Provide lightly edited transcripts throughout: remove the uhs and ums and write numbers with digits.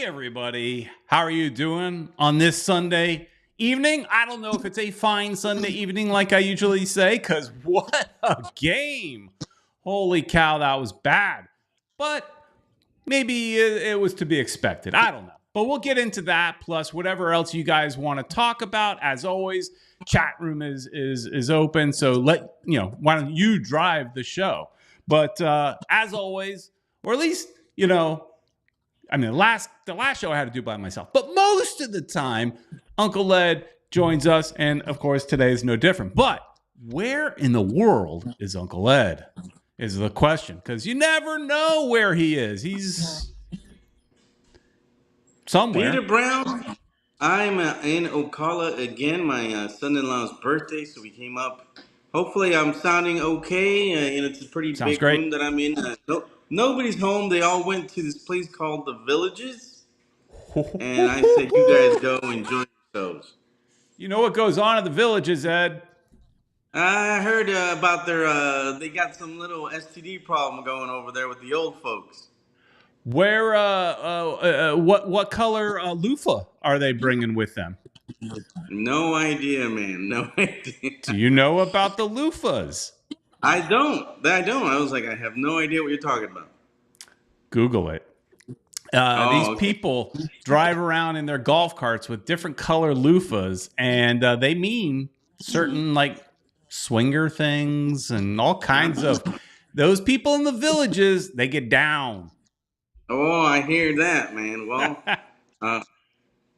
everybody. How are you doing on this Sunday evening? I don't know if it's a fine Sunday evening like I usually say, because what a game. Holy cow, that was bad. But maybe it was to be expected. I don't know. But we'll get into that, plus whatever else you guys want to talk about. As always, chat room is open. So why don't you drive the show? But as always, or at least, I mean, the last show I had to do by myself. But most of the time, Uncle Ed joins us. And, of course, today is no different. But where in the world is Uncle Ed is the question. Because you never know where he is. He's somewhere. Peter Brown, I'm in Ocala again. My son-in-law's birthday, so we came up. Hopefully, I'm sounding okay. And it's a pretty Sounds big great. room that I'm in. Nobody's home. They all went to this place called the Villages, and I said, "You guys go enjoy yourselves." You know what goes on at the Villages, Ed? I heard about their. They got some little STD problem going over there with the old folks. Where? What color loofah are they bringing with them? No idea, man. No idea. Do you know about the loofahs? I don't. I was like, I have no idea what you're talking about. Google it. These people drive around in their golf carts with different color loofahs, and they mean certain swinger things and all kinds of. Those people in the Villages, they get down. Oh, I hear that, man. Well,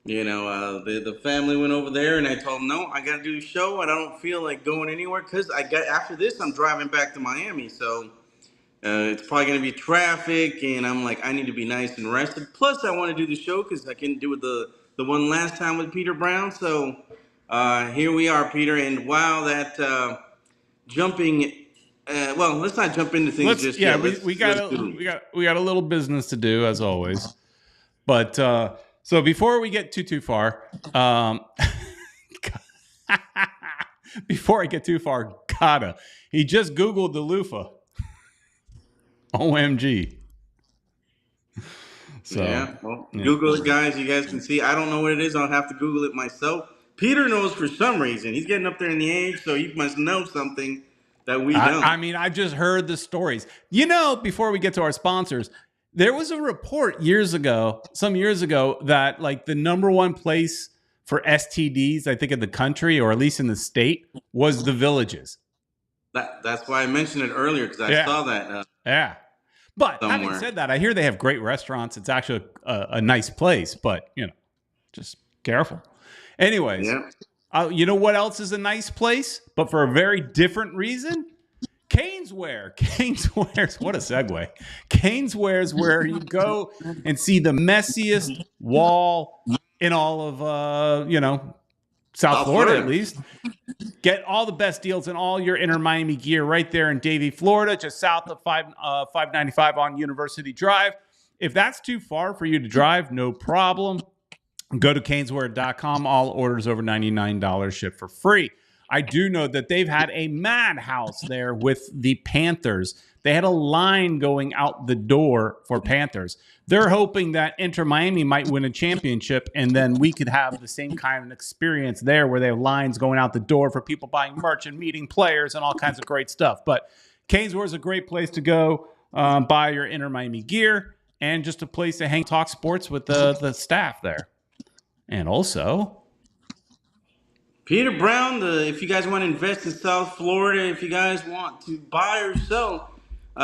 the family went over there, and I told them, no, I got to do the show, and I don't feel like going anywhere because after this, I'm driving back to Miami, so it's probably going to be traffic, and I'm like, I need to be nice and rested. Plus, I want to do the show because I couldn't do it the one last time with Peter Brown. So here we are, Peter, and wow, that jumping. Well, let's not jump into things just yet. We got a little business to do as always, but so before we get too far, before I get too far, he just Googled the loofah. OMG. So yeah, Google it, guys. You guys can see. I don't know what it is. I'll have to Google it myself. Peter knows for some reason. He's getting up there in the age, so he must know something that we don't. I mean, I just heard the stories. Before we get to our sponsors, there was a report some years ago, that the number one place for STDs, I think in the country, or at least in the state, was the Villages. That's why I mentioned it earlier, because I saw that. Yeah. But having said that, I hear they have great restaurants. It's actually a nice place, but, just careful. Anyways, you know what else is a nice place, but for a very different reason? Caneswear. Caneswear's, what a segue. Caneswear's where you go and see the messiest wall in all of, South Florida, at least. Get all the best deals and all your Inter Miami gear right there in Davie, Florida, just south of 595 on University Drive. If that's too far for you to drive, no problem. Go to caneswear.com. All orders over $99 ship for free. I do know that they've had a madhouse there with the Panthers. They had a line going out the door for Panthers. They're hoping that Inter Miami might win a championship, and then we could have the same kind of experience there where they have lines going out the door for people buying merch and meeting players and all kinds of great stuff. But Caneswear is a great place to go buy your Inter Miami gear and just a place to hang, talk sports with the staff there. And also, Peter Brown, if you guys want to invest in South Florida, if you guys want to buy or sell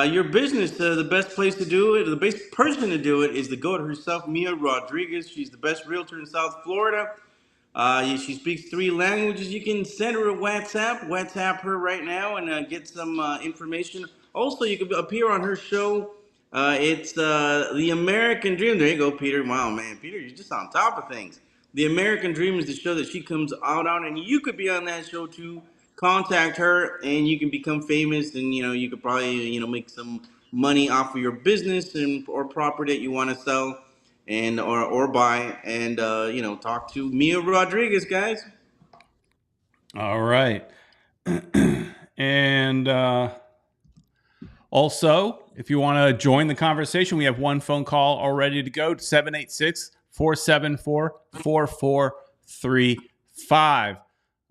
your business, the best place to do it, the best person to do it is the goat herself, Mia Rodrigues. She's the best realtor in South Florida. She speaks 3 languages. You can send her a WhatsApp her right now and get some information. Also, you can appear on her show. It's The American Dream. There you go, Peter. Wow, man. Peter, you're just on top of things. The American Dream is the show that she comes out on, and you could be on that show too. Contact her, and you can become famous, and you could probably make some money off of your business or property that you want to sell and or buy, and talk to Mia Rodrigues, guys. All right, and also, if you want to join the conversation, we have one phone call all ready to go, 786 474-4435.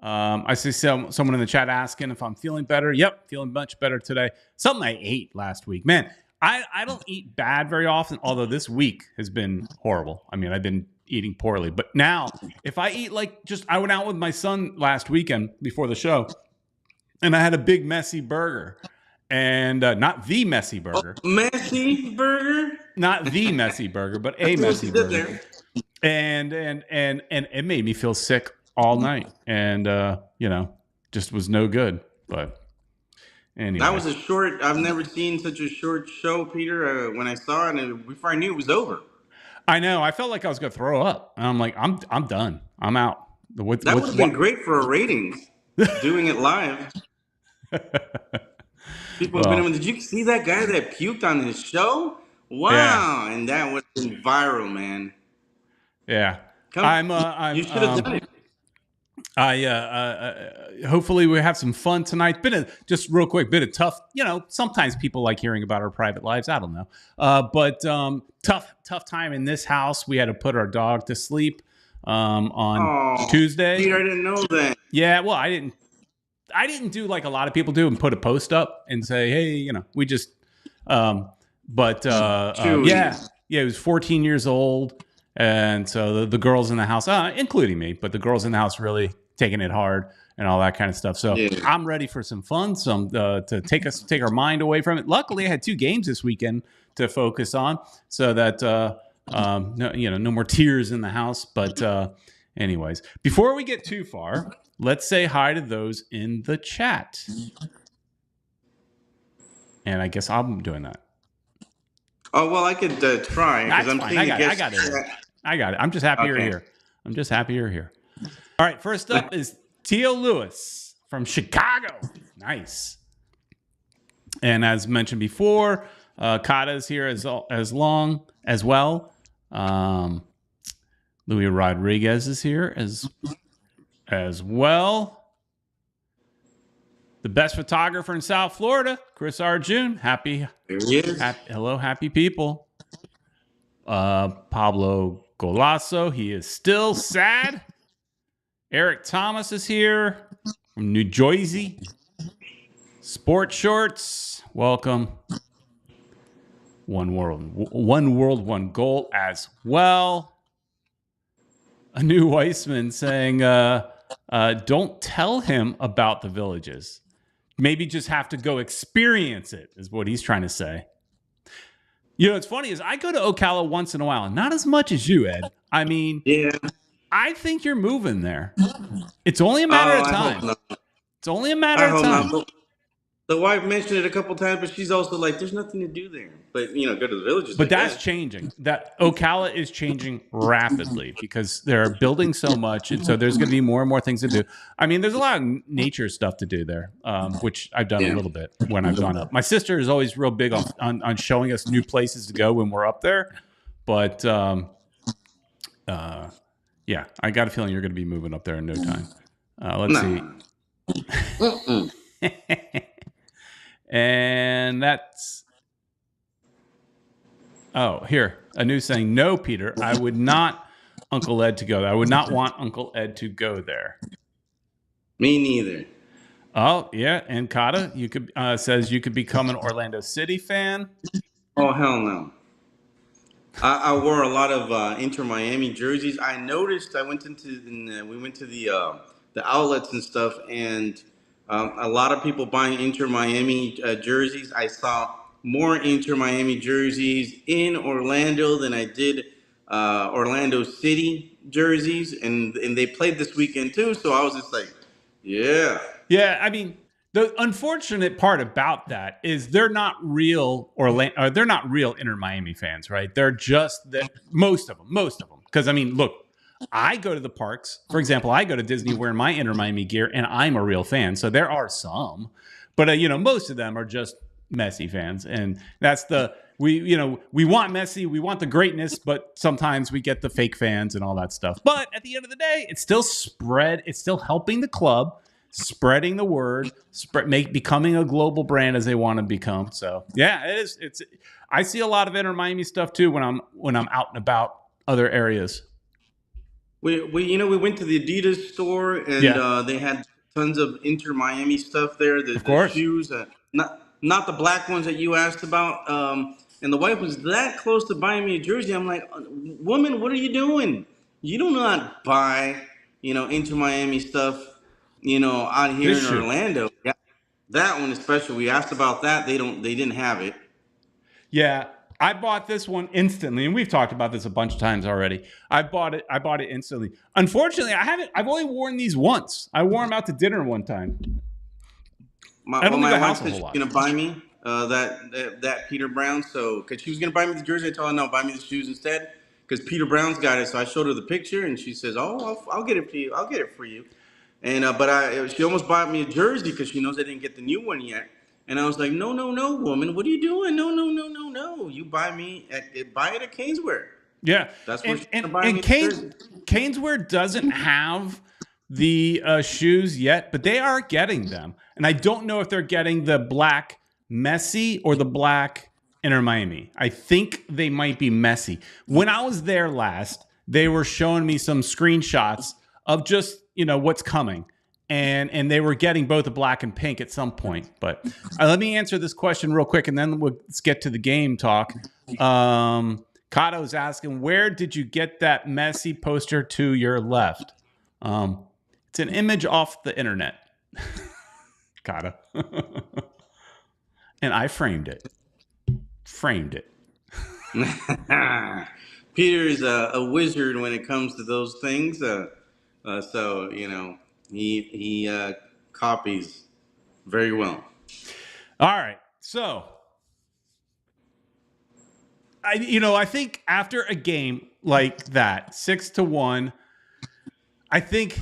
I see someone in the chat asking if I'm feeling better. Yep, feeling much better today. Something I ate last week. Man, I don't eat bad very often, although this week has been horrible. I mean, I've been eating poorly. But now, if I eat I went out with my son last weekend before the show, and I had a big messy burger. And not the messy burger. Messy burger? Not the messy burger, but a messy burger. And it made me feel sick all night. And, just was no good. But anyway. That was I've never seen such a short show, Peter. When I saw it, and before I knew it was over. I know. I felt like I was going to throw up. And I'm like, I'm done. I'm out. That would have been great for a ratings, doing it live. People have been, did you see that guy that puked on his show? Wow. Yeah. And that was viral, man. Yeah. You should have done it. Hopefully we have some fun tonight. Just real quick, bit of tough, sometimes people like hearing about our private lives. I don't know. But tough time in this house. We had to put our dog to sleep on Tuesday. Peter, I didn't know that. Yeah, well, I didn't do like a lot of people do and put a post up and say, hey, we just, it was 14 years old. And so the girls in the house, including me, but the girls in the house really taking it hard and all that kind of stuff. So I'm ready for some fun, to take our mind away from it. Luckily, I had 2 games this weekend to focus on so that, no more tears in the house. But anyways, before we get too far, let's say hi to those in the chat. And I guess I'm doing that. Oh, well, I could try. That's fine. I got it. I'm just happy you're here. All right, first up is Tio Lewis from Chicago. Nice. And as mentioned before, Kata is here as well. Louis Rodrigues is here as well. The best photographer in South Florida, Chris Arjun. Happy people. Pablo Golasso, he is still sad. Eric Thomas is here from New Jersey. Sports Shorts, welcome. One world, one goal as well. A new Weissman saying, don't tell him about the Villages. Maybe just have to go experience it, is what he's trying to say. What's funny is I go to Ocala once in a while, not as much as you, Ed. I mean, I think you're moving there. It's only a matter of time. It's only a matter of time. The wife mentioned it a couple times, but she's also like, there's nothing to do there. But, go to the Villages. But that's changing. That Ocala is changing rapidly because they're building so much. And so there's going to be more and more things to do. I mean, there's a lot of nature stuff to do there, which I've done a little bit when I've gone up. My sister is always real big on showing us new places to go when we're up there. But, I got a feeling you're going to be moving up there in no time. Let's see. And that's here a news saying, no, Peter, I would not Uncle Ed to go there. I would not want Uncle Ed to go there. Me neither. Oh yeah, and Kata says you could become an Orlando City fan. Oh hell no. I wore a lot of Inter Miami jerseys. I noticed we went to the outlets and stuff, and a lot of people buying Inter Miami jerseys. I saw more Inter Miami jerseys in Orlando than I did Orlando City jerseys, and they played this weekend too. So I was just like, yeah. I mean, the unfortunate part about that is they're not real they're not real Inter Miami fans, right? They're just most of them. Because I mean, look. I go to the parks. For example, I go to Disney wearing my Inter Miami gear, and I'm a real fan. So there are some, but most of them are just Messi fans, and that's we want Messi, we want the greatness, but sometimes we get the fake fans and all that stuff. But at the end of the day, it's still it's still helping the club, spreading the word, becoming a global brand as they want to become. So yeah, it is. I see a lot of Inter Miami stuff too when I'm out and about. other areas? We went to the Adidas store, and they had tons of Inter Miami stuff there. The shoes, not the black ones that you asked about. And the wife was that close to buying me a jersey. I'm like, woman, what are you doing? You do not buy, Inter Miami stuff, out here in Orlando. Yeah, that one especially. We asked about that. They didn't have it. Yeah. I bought this one instantly, and we've talked about this a bunch of times already. I bought it instantly. Unfortunately, I've only worn these once. I wore them out to dinner one time. My wife said she's gonna buy me that Peter Brown. So, because she was gonna buy me the jersey, I told her no, buy me the shoes instead. Because Peter Brown's got it. So I showed her the picture, and she says, "Oh, I'll get it for you. I'll get it for you." And she almost bought me a jersey because she knows I didn't get the new one yet. And I was like, no, woman, what are you doing? No. You buy it at Caneswear. Yeah. That's where she's gonna buy me the jersey. Caneswear doesn't have the shoes yet, but they are getting them. And I don't know if they're getting the black Messi or the black Inter Miami. I think they might be Messi. When I was there last, they were showing me some screenshots of just, what's coming. And they were getting both the black and pink at some point. But let me answer this question real quick, and then let's get to the game talk. Cato's asking, where did you get that Messi poster to your left? It's an image off the internet. Cato. And I framed it. Peter is a wizard when it comes to those things. So, he copies very well. All right. So, I think after a game like that, 6-1, I think,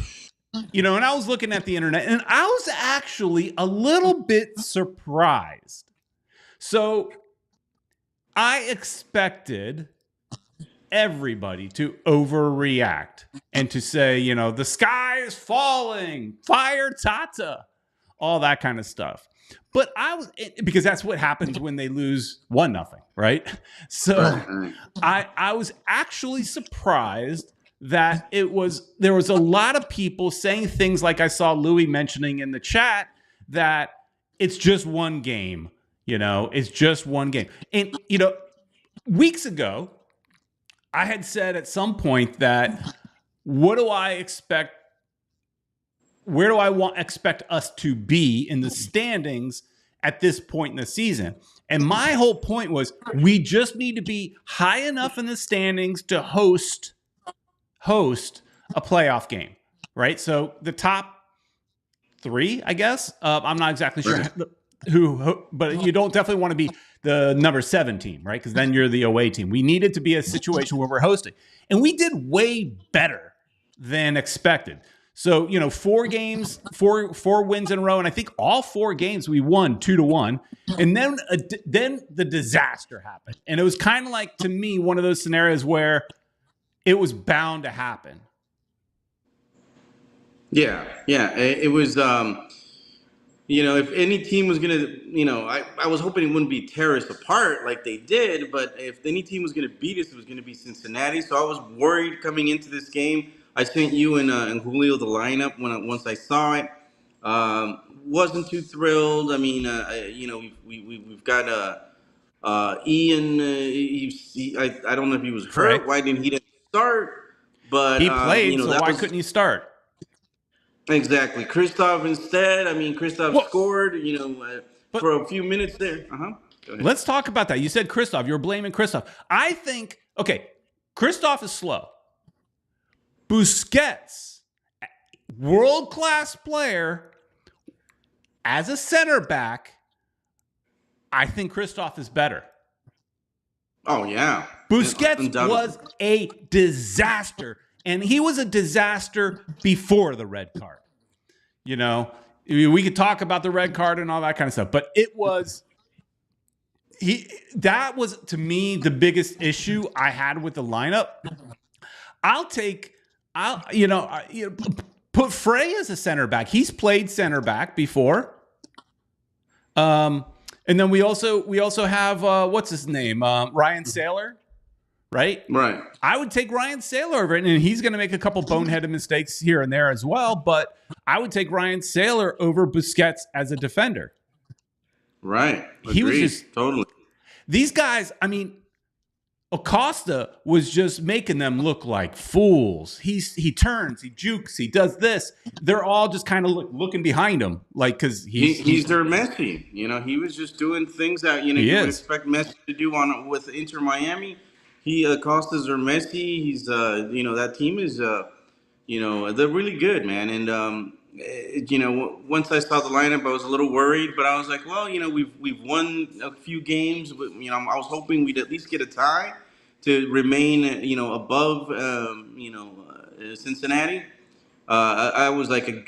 and I was looking at the internet, and I was actually a little bit surprised. So I expected everybody to overreact and to say, the sky is falling, fire Tata, all that kind of stuff. But because that's what happens when they lose 1-0, right? So I was actually surprised that there was a lot of people saying things like I saw Louis mentioning in the chat, that it's just one game, it's just one game. And, weeks ago, I had said at some point that where do I expect us to be in the standings at this point in the season? And my whole point was we just need to be high enough in the standings to host a playoff game, right? So the top 3, I guess. I'm not exactly sure who, but you don't definitely want to be the number 7 team, right? Because then you're the away team. We needed to be a situation where we're hosting, and we did way better than expected. So 4 games, four wins in a row, and I think all 4 games we won 2-1, and then the disaster happened, and it was kind of like, to me, one of those scenarios where it was bound to happen. Yeah, it was. If any team was gonna, I was hoping it wouldn't be tear us apart like they did, but if any team was gonna beat us, it was gonna be Cincinnati. So I was worried coming into this game. I sent you and Julio the lineup once I saw it. Wasn't too thrilled. I mean, we've got Ian. I don't know if he was hurt. Right. Why didn't he start? But he played, so why couldn't he start? Exactly. Kristoff instead. I mean, Kristoff scored, for a few minutes there. Let's talk about that. You said Kristoff. You're blaming Kristoff. I think, Kristoff is slow. Busquets, world-class player, as a center back, I think Kristoff is better. Oh, yeah. Busquets was a disaster. And he was a disaster before the red card. We could talk about the red card and all that kind of stuff, but that was, to me, the biggest issue I had with the lineup. Put Frey as a center back. He's played center back before. And then we also have what's his name? Ryan Saylor. right? Right. I would take Ryan Sailor over it, and he's going to make a couple boneheaded mistakes here and there as well, but I would take Ryan Sailor over Busquets as a defender. Right. He was just totally. These guys, I mean, Acosta was just making them look like fools. He turns, he jukes, he does this. They're all just kind of looking behind him, like because he's their Messi. You know, he was just doing things that you would expect Messi to do with Inter Miami. Acosta's their Messi. He's that team is they're really good, man. And once I saw the lineup, I was a little worried, but I was like, well, we've won a few games. But, I was hoping we'd at least get a tie to remain, above, Cincinnati. I was like,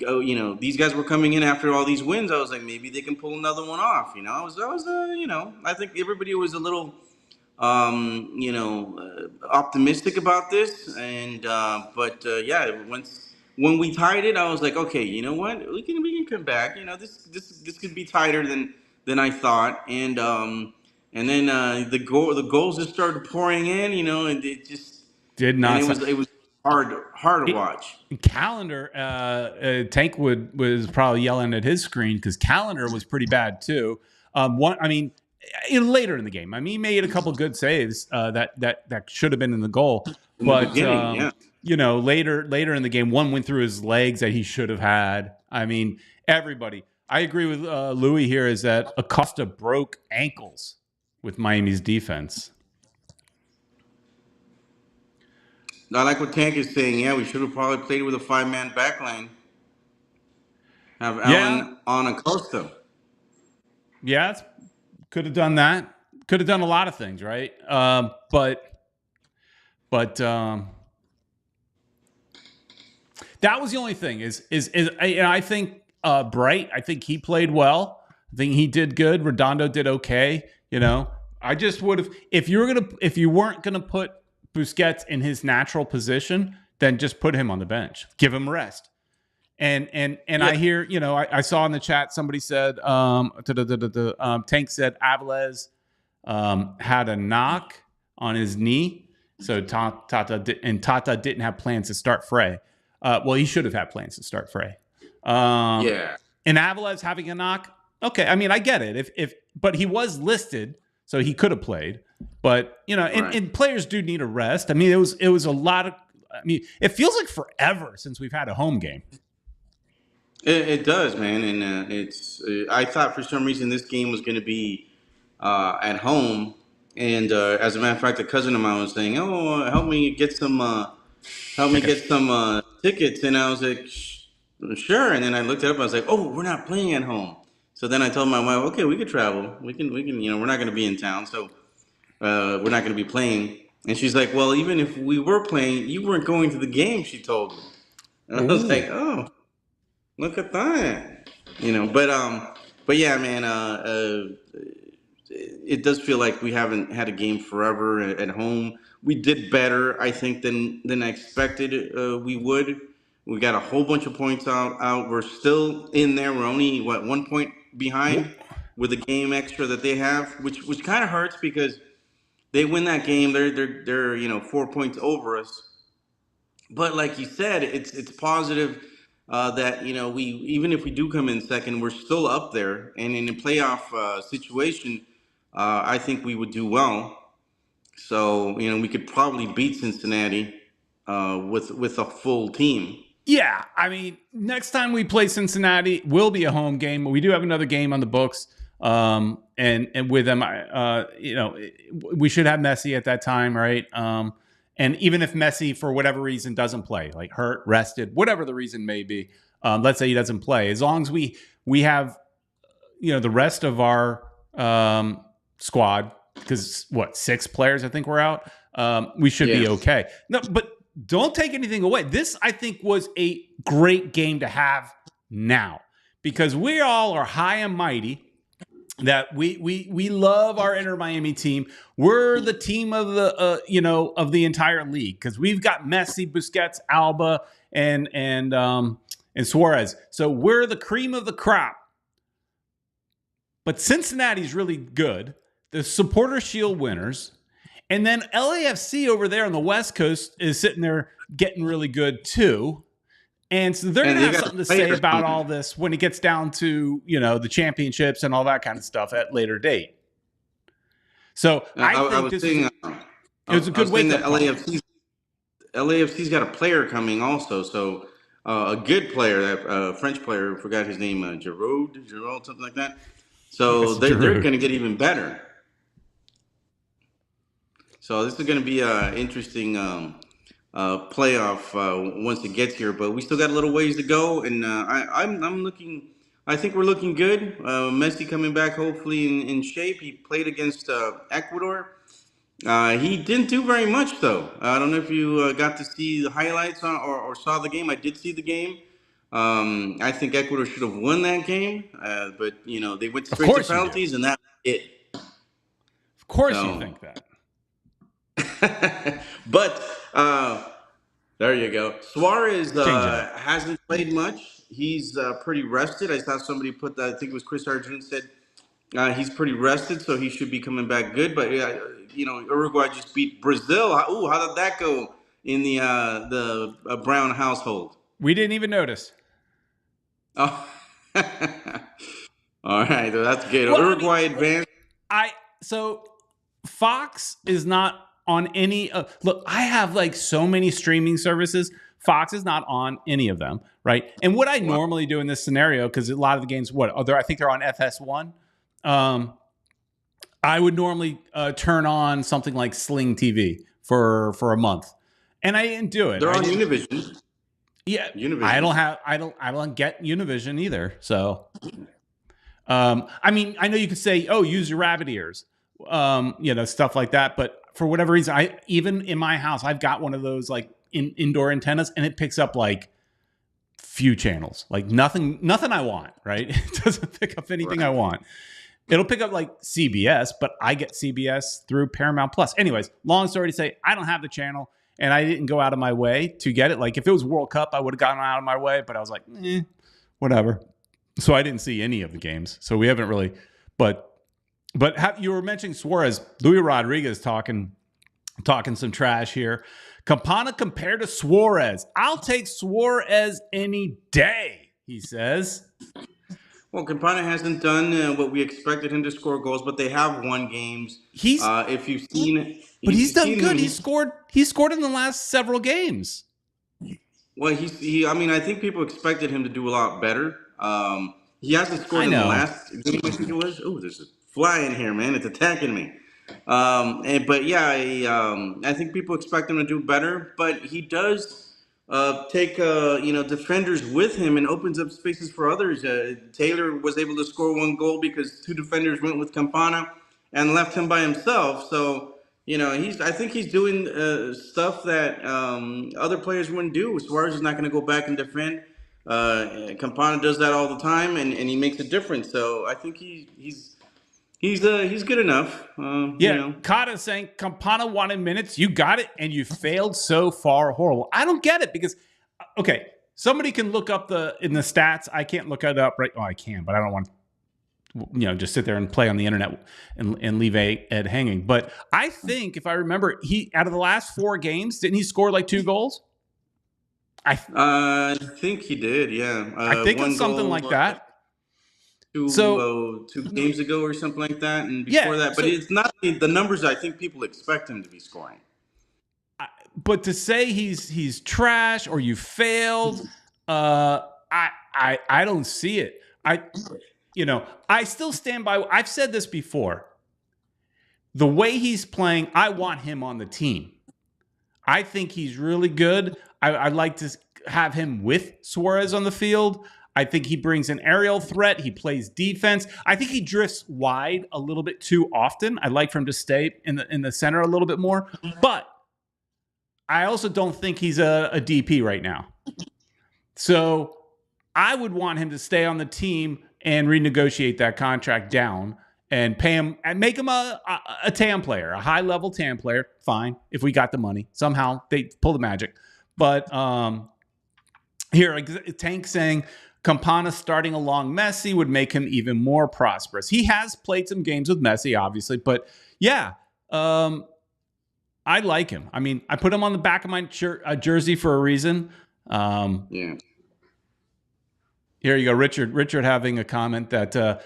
these guys were coming in after all these wins. I was like, maybe they can pull another one off. I think everybody was a little, optimistic about this. And when we tied it, I was like, okay, you know what, we can come back. This could be tighter than I thought. And then the goals just started pouring in. And it just did not. And it was hard to watch. Calendar, Tank was probably yelling at his screen because Calendar was pretty bad too. Later in the game, he made a couple good saves that should have been in the goal, but later in the game, one went through his legs that he should have had. Everybody. I agree with Louis here is that Acosta broke ankles with Miami's defense. I like what Tank is saying. Yeah, we should have probably played with a 5-man backline. Have Allen on Acosta. Yeah, could have done that. Could have done a lot of things, right? But that was the only thing. I think Bright. I think he played well. I think he did good. Redondo did okay. I just would have if you weren't gonna put Busquets in his natural position, then just put him on the bench. Give him rest. And I hear, I saw in the chat somebody said, Tank said Avilés had a knock on his knee, so Tata didn't have plans to start Frey. Well, he should have had plans to start Frey. And Avilés having a knock, okay. I get it. But he was listed, so he could have played. But and players do need a rest. It was a lot of. It feels like forever since we've had a home game. It does, man, and it's. I thought for some reason this game was going to be at home, and as a matter of fact, a cousin of mine was saying, "Oh, help me get some tickets," and I was like, "Sure." And then I looked it up. I was like, "Oh, we're not playing at home." So then I told my wife, "Okay, we could travel. We can. We're not going to be in town, so we're not going to be playing." And she's like, "Well, even if we were playing, you weren't going to the game." She told me, and I was like, "Oh." Look at that, but yeah, man. It does feel like we haven't had a game forever at home. We did better, I think, than I expected we would. We got a whole bunch of points out. We're still in there. We're only 1 point behind with the game extra that they have, which kind of hurts because they win that game. They're 4 points over us. But like you said, it's positive. That we even if we do come in second, we're still up there, and in a playoff situation, I think we would do well. So we could probably beat Cincinnati with a full team. Yeah, next time we play Cincinnati will be a home game. We do have another game on the books, and with them, we should have Messi at that time, right? And even if Messi, for whatever reason, doesn't play, like hurt, rested, whatever the reason may be, let's say he doesn't play, as long as we have, the rest of our squad, because 6 players I think we're out, we should be okay. No, but don't take anything away. This, I think, was a great game to have now because we all are high and mighty. That we love our Inter Miami team. We're the team of the of the entire league because we've got Messi, Busquets, Alba, and Suarez. So we're the cream of the crop. But Cincinnati's really good. The Supporter Shield winners, And then LAFC over there on the West Coast is sitting there getting really good too. And so they're going to have something to say about all this when it gets down to, the championships and all that kind of stuff at later date. So I think it was a good wake-up call. LAFC's got a player coming also. So a good player, that French player, I forgot his name, Giroud, something like that. So they're going to get even better. So this is going to be an interesting playoff once it gets here. But we still got a little ways to go, and I'm looking. I think we're looking good. Messi coming back, hopefully in shape. He played against Ecuador. He didn't do very much, though. I don't know if you got to see the highlights or saw the game. I did see the game. I think Ecuador should have won that game, but they went straight to penalties, and that's it. Of course, you think that. But there you go. Suarez hasn't played much. He's pretty rested. I saw somebody put that. I think it was Chris Arjun said he's pretty rested, so he should be coming back good. But Uruguay just beat Brazil. Ooh, how did that go in the Brown household? We didn't even notice. Oh, all right. Well, that's good. Well, Uruguay advanced. So Fox is not on any. Look, I have like so many streaming services. Fox is not on any of them, right? And what I normally do in this scenario, because a lot of the games, I think they're on FS1. I would normally turn on something like Sling TV for a month, and I didn't do it. They're on Univision. Yeah, Univision. I don't get Univision either. So, I mean, I know you could say, "Oh, use your rabbit ears," stuff like that. But for whatever reason, even in my house, I've got one of those like indoor antennas, and it picks up like few channels, like nothing I want. Right? It doesn't pick up anything I want. It'll pick up like CBS, but I get CBS through Paramount Plus. Anyways, long story to say, I don't have the channel. And I didn't go out of my way to get it. Like if it was World Cup, I would have gotten out of my way. But I was like, whatever. So I didn't see any of the games. So we haven't really. But you were mentioning Suarez, Luis Rodrigues talking some trash here. Campana compared to Suarez. I'll take Suarez any day, he says. Well, Campana hasn't done what we expected him to score goals, but they have won games. If you've seen it. But he's done good. He scored in the last several games. Well, I think people expected him to do a lot better. He hasn't scored in the last game, I think it was. Oh, there's a fly in here, man. It's attacking me. I think people expect him to do better, but he does take defenders with him and opens up spaces for others. Taylor was able to score one goal because two defenders went with Campana and left him by himself. So I think he's doing stuff that other players wouldn't do. Suarez is not going to go back and defend. Campana does that all the time, and he makes a difference. So I think he's good enough. Kata's saying Campana wanted minutes. You got it, and you failed so far. Horrible. I don't get it because, okay, somebody can look up in the stats. I can't look it up right. Oh, I can, but I don't want to. Just sit there and play on the internet and leave Ed hanging. But I think if I remember, he out of the last 4 games, didn't he score like 2 goals? I think he did. Yeah, I think it's something like that. 2 games ago or something like that, and before that. But it's not the numbers I think people expect him to be scoring. But to say he's trash or you failed, I don't see it. I still stand by. I've said this before. The way he's playing, I want him on the team. I think he's really good. I'd like to have him with Suarez on the field. I think he brings an aerial threat. He plays defense. I think he drifts wide a little bit too often. I'd like for him to stay in the center a little bit more. But I also don't think he's a DP right now. So I would want him to stay on the team and renegotiate that contract down and pay him and make him a TAM player, a high-level TAM player. Fine, if we got the money. Somehow they pull the magic. But here, Tank saying Campana starting along Messi would make him even more prosperous. He has played some games with Messi, obviously. But, yeah, I like him. I mean, I put him on the back of my jersey for a reason. Yeah. Here you go, Richard. Richard having a comment that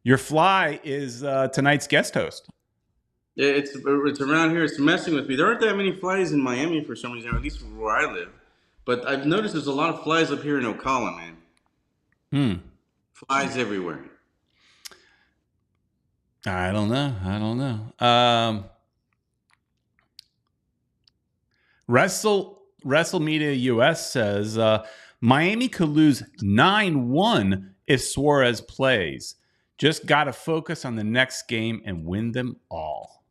your fly is tonight's guest host. Yeah, it's around here. It's messing with me. There aren't that many flies in Miami for some reason, or at least where I live. But I've noticed there's a lot of flies up here in Ocala, man. Flies everywhere. I don't know. WrestleMedia US says Miami could lose 9-1 if Suarez plays. Just got to focus on the next game and win them all.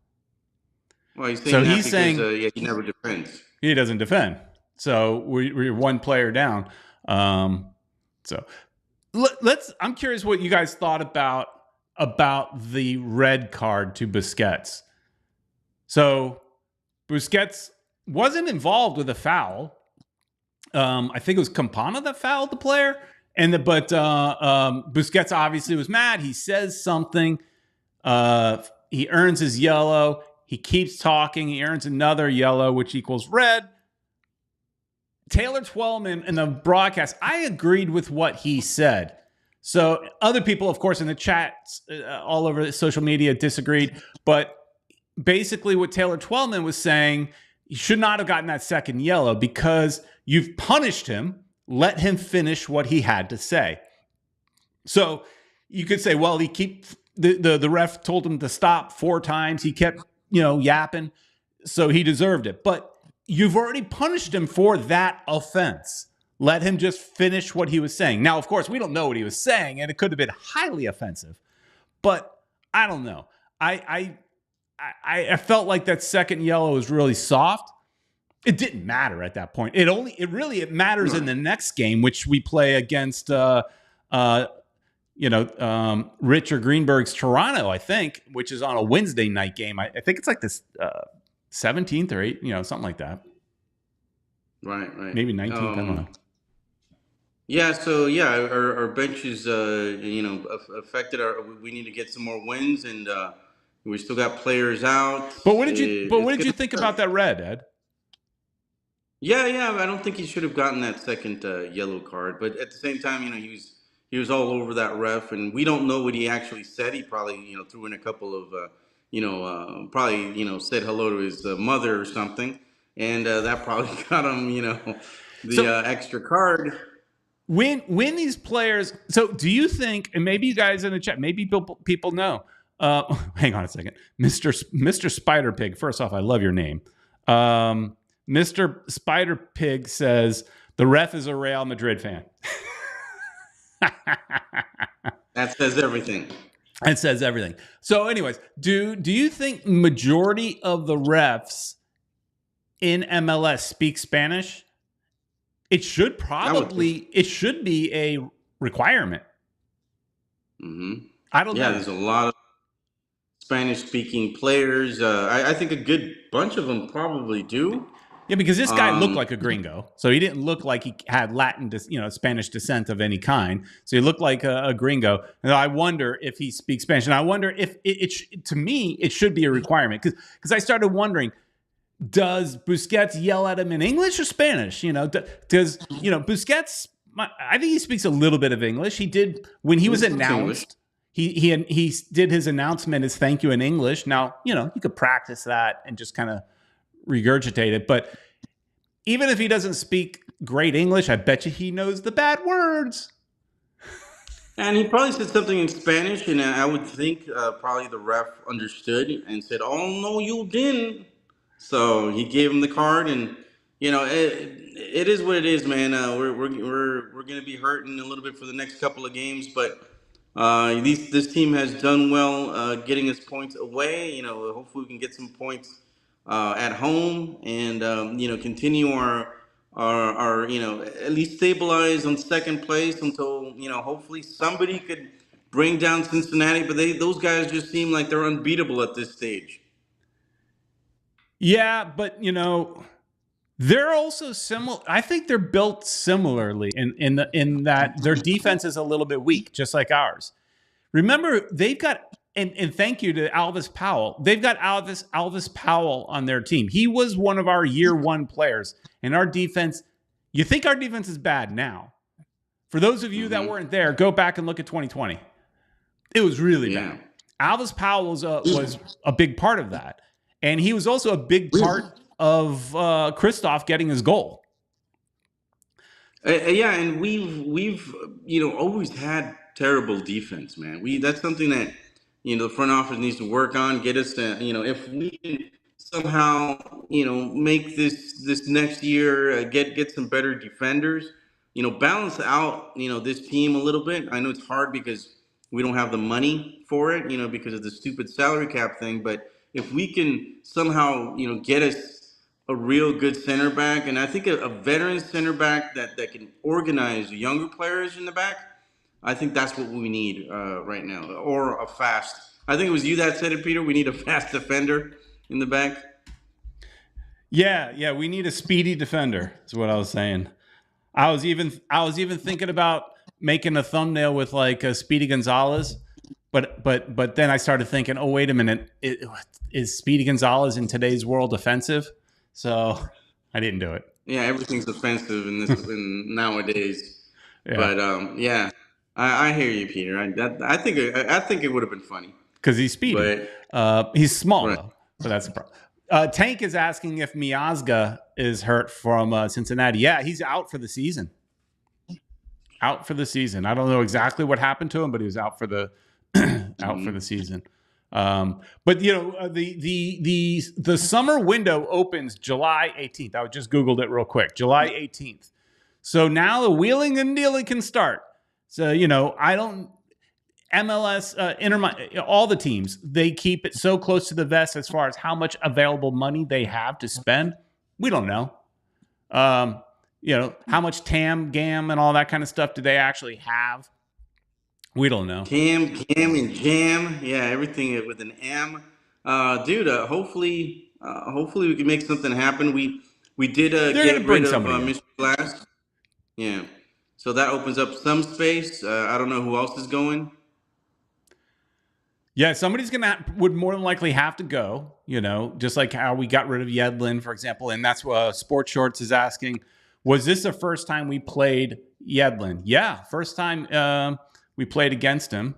Well, he's saying he never defends. He doesn't defend. So we're one player down. So I'm curious what you guys thought about the red card to Busquets. So Busquets wasn't involved with a foul. I think it was Campana that fouled the player. But Busquets obviously was mad. He says something. He earns his yellow. He keeps talking. He earns another yellow, which equals red. Taylor Twellman in the broadcast, I agreed with what he said. So other people, of course, in the chats all over social media disagreed. But basically what Taylor Twellman was saying, he should not have gotten that second yellow because you've punished him. Let him finish what he had to say. So you could say, well, the ref told him to stop 4 times. He kept, yapping. So he deserved it. But you've already punished him for that offense. Let him just finish what he was saying. Now, of course, we don't know what he was saying, and it could have been highly offensive. But I don't know. I felt like that second yellow was really soft. It didn't matter at that point. It matters in the next game, which we play against Richard Greenberg's Toronto, I think, which is on a Wednesday night game. I think it's like this 17th or 8th, something like that. Right. Maybe 19th. I don't know. Yeah. So our bench is affected. We need to get some more wins, and we still got players out. But what did you think about that red, Ed? Yeah. I don't think he should have gotten that second yellow card. But at the same time, he was all over that ref, and we don't know what he actually said. He probably threw in a couple of said hello to his mother or something, and that probably got him extra card. When these players, so do you think, and maybe you guys in the chat, maybe people know. Hang on a second, Mr. Spider Pig. First off, I love your name. Mr. Spider Pig says the ref is a Real Madrid fan. That says everything. It says everything. So, anyways, do you think majority of the refs in MLS speak Spanish? It should be a requirement. Mm-hmm. I don't know. Yeah, there's a lot of Spanish-speaking players. I think a good bunch of them probably do. Yeah, because this guy looked like a gringo, so he didn't look like he had Spanish descent of any kind. So he looked like a gringo. And I wonder if he speaks Spanish, and I wonder if to me it should be a requirement because I started wondering, does Busquets yell at him in English or Spanish? Does Busquets? I think he speaks a little bit of English. He did when he was announced. He did his announcement, his thank you in English. Now you could practice that and just kind of regurgitate it, but even if he doesn't speak great English, I bet you he knows the bad words. And he probably said something in Spanish, and I would think probably the ref understood and said, "Oh no, you didn't." So he gave him the card, and it is what it is, man. We're going to be hurting a little bit for the next couple of games, but this team has done well getting us points away. Hopefully we can get some points at home and continue our at least stabilize on second place until hopefully somebody could bring down Cincinnati. But those guys just seem like they're unbeatable at this stage. Yeah, but they're also similar. I think they're built similarly in that their defense is a little bit weak, just like ours. Remember, they've got And thank you to Alvis Powell. They've got Alvis Powell on their team. He was one of our year one players. And our defense, you think our defense is bad now. For those of you that weren't there, go back and look at 2020. It was really bad. Alvis Powell was a big part of that. And he was also a big part of Kristoff getting his goal. Yeah, and we've always had terrible defense, man. That's something that the front office needs to work on. Get us to if we can somehow make this next year get some better defenders. Balance out this team a little bit. I know it's hard because we don't have the money for it, because of the stupid salary cap thing. But if we can somehow get us a real good center back, and I think a veteran center back that can organize younger players in the back. I think that's what we need right now, or a fast. I think it was you that said it, Peter. We need a fast defender in the back. Yeah, we need a speedy defender. Is what I was saying. I was even thinking about making a thumbnail with like a Speedy Gonzalez, but then I started thinking, oh wait a minute, is Speedy Gonzalez in today's world offensive? So I didn't do it. Yeah, everything's offensive in nowadays. Yeah. But yeah, I hear you, Peter. I think it would have been funny because he's speedy. But, he's small though, so that's the problem. Tank is asking if Miazga is hurt from Cincinnati. Yeah, he's out for the season. Out for the season. I don't know exactly what happened to him, but he was out for the for the season. But the summer window opens July 18th. I just Googled it real quick. July 18th. So now the wheeling and dealing can start. So, MLS, all the teams, they keep it so close to the vest as far as how much available money they have to spend. We don't know. How much TAM, GAM, and all that kind of stuff do they actually have? We don't know. TAM, GAM, and JAM. Yeah, everything with an M. Dude, hopefully we can make something happen. We did get rid of Mr. Glass. Yeah. So that opens up some space. I don't know who else is going. Yeah, somebody's would more than likely have to go, just like how we got rid of Yedlin, for example. And that's what Sports Shorts is asking. Was this the first time we played Yedlin? Yeah, first time we played against him.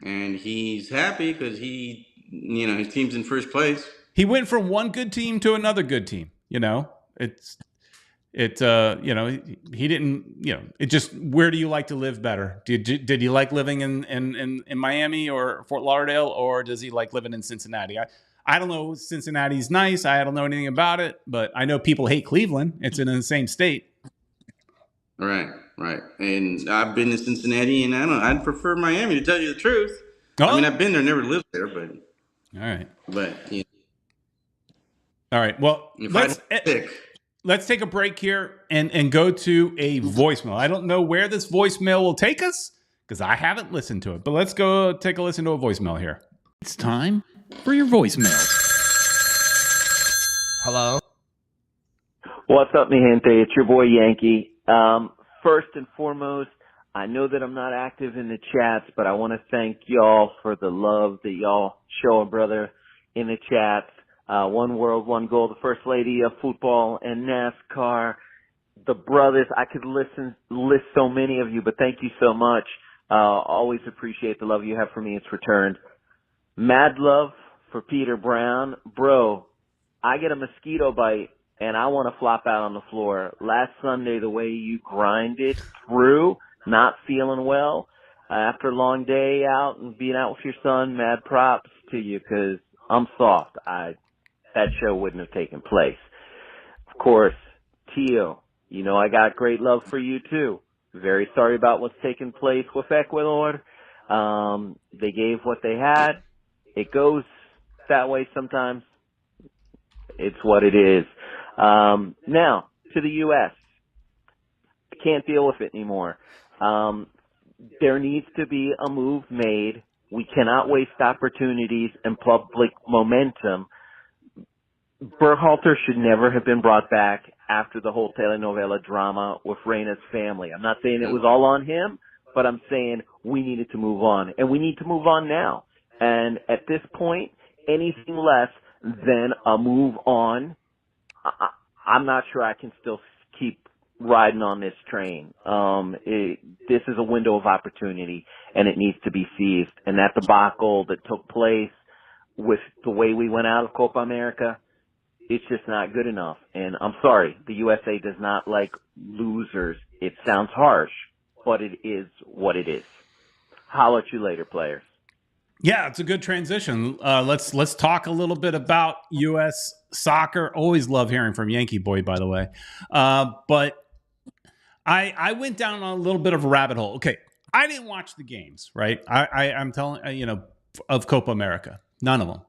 And he's happy because his team's in first place. He went from one good team to another good team. He didn't, it just, where do you like to live better? Did he like living in Miami or Fort Lauderdale, or does he like living in Cincinnati? I don't know. Cincinnati's nice. I don't know anything about it, but I know people hate Cleveland. It's in the same state. Right. And I've been to Cincinnati, and I'd prefer Miami, to tell you the truth. Oh? I mean, I've been there, never lived there, but. All right. But, All right. Well, let's take a break here and go to a voicemail. I don't know where this voicemail will take us because I haven't listened to it, but let's go take a listen to a voicemail here. It's time for your voicemail. Hello. What's up, mi gente? It's your boy Yankee. First and foremost, I know that I'm not active in the chats, but I want to thank y'all for the love that y'all show a brother in the chats. One World, One Goal, the First Lady of Futbol and NASCAR, the brothers. I could list so many of you, but thank you so much. Always appreciate the love you have for me. It's returned. Mad love for Peter Brown. Bro, I get a mosquito bite and I want to flop out on the floor. Last Sunday, the way you grinded through, not feeling well, after a long day out and being out with your son, mad props to you because I'm soft. That show wouldn't have taken place. Of course, Tio, I got great love for you too. Very sorry about what's taken place with Ecuador. They gave what they had. It goes that way sometimes. It's what it is. Now, to the U.S. I can't deal with it anymore. There needs to be a move made. We cannot waste opportunities and public momentum. Berhalter should never have been brought back after the whole telenovela drama with Reina's family. I'm not saying it was all on him, but I'm saying we needed to move on, and we need to move on now. And at this point, anything less than a move on, I'm not sure I can still keep riding on this train. This is a window of opportunity, and it needs to be seized. And that debacle that took place with the way we went out of Copa America, it's just not good enough. And I'm sorry, the USA does not like losers. It sounds harsh, but it is what it is. Holla at you later, players. Yeah, it's a good transition. Let's talk a little bit about U.S. soccer. Always love hearing from Yankee Boy, by the way. But I went down on a little bit of a rabbit hole. Okay, I didn't watch the games, right? I'm telling of Copa America, none of them.